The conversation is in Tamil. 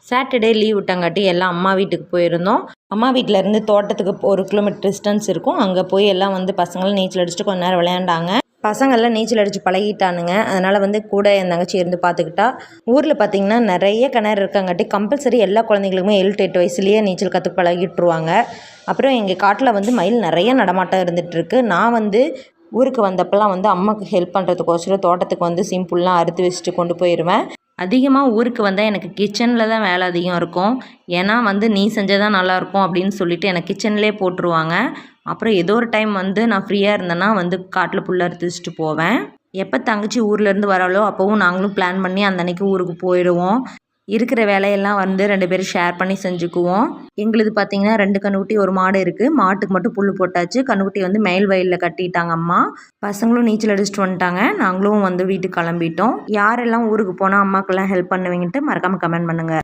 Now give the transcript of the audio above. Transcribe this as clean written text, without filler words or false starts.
சாட்டர்டே லீவ் விட்டங்காட்டி எல்லாம் அம்மா வீட்டுக்கு போயிருந்தோம். அம்மா வீட்டிலேருந்து தோட்டத்துக்கு 1 கிலோமீட்டர் டிஸ்டன்ஸ் இருக்கும். அங்கே போய் எல்லாம் பசங்களும் நீச்சல் அடிச்சுட்டு கொஞ்ச நேரம் விளையாண்டாங்க. பசங்கள்லாம் நீச்சல் அடித்து பழகிட்டானுங்க. அதனால் கூட என் தங்கச்சி இருந்து பார்த்துக்கிட்டா. ஊரில் பார்த்திங்கன்னா நிறைய கிணறு இருக்காங்காட்டி கம்பல்சரி எல்லா குழந்தைங்களுக்குமே 7 to 8 வயசுலேயே நீச்சல் கற்று பழகிட்டுருவாங்க. அப்புறம் எங்கள் காட்டில் மயில் நிறைய நடமாட்டம் இருந்துகிட்ருக்கு. நான் ஊருக்கு வந்தப்பெல்லாம் அம்மாவுக்கு ஹெல்ப் பண்ணுறதுக்கோசரம் தோட்டத்துக்கு சிம்பிள்லாம் அறுத்து வச்சுட்டு கொண்டு போயிடுவேன். அதிகமாக ஊருக்கு வந்தால் எனக்கு கிச்சனில் தான் வேலை அதிகம் இருக்கும். ஏன்னா நீ செஞ்சால் தான் நல்லாயிருக்கும் அப்படின்னு சொல்லிட்டு எனக்கு கிச்சன்லேயே போட்டுருவாங்க. அப்புறம் ஏதோ ஒரு டைம் நான் ஃப்ரீயாக இருந்தேன்னா காட்டில் புல் அறுத்து வச்சுட்டு போவேன். எப்போ தங்கச்சி ஊர்லேருந்து வராளோ அப்போவும் நாங்களும் பிளான் பண்ணி அந்த அன்னைக்கு ஊருக்கு போயிடுவோம். இருக்கிற வேலையெல்லாம் 2 பேரும் ஷேர் பண்ணி செஞ்சுக்குவோம். எங்களுது பார்த்திங்கன்னா 2 கன்றுக்குட்டி 1 மாடு இருக்குது. மாட்டுக்கு மட்டும் புல் போட்டாச்சு. கன்றுக்குட்டி மேல் வயலில் கட்டிட்டாங்க அம்மா. பசங்களும் நீச்சல் அடிச்சுட்டு வந்துட்டாங்க. நாங்களும் வீட்டுக்கு கிளம்பிட்டோம். யாரெல்லாம் ஊருக்கு போனால் அம்மாக்கெல்லாம் ஹெல்ப் பண்ணுவீங்கன்ட்டு மறக்காமல் கமெண்ட் பண்ணுங்கள்.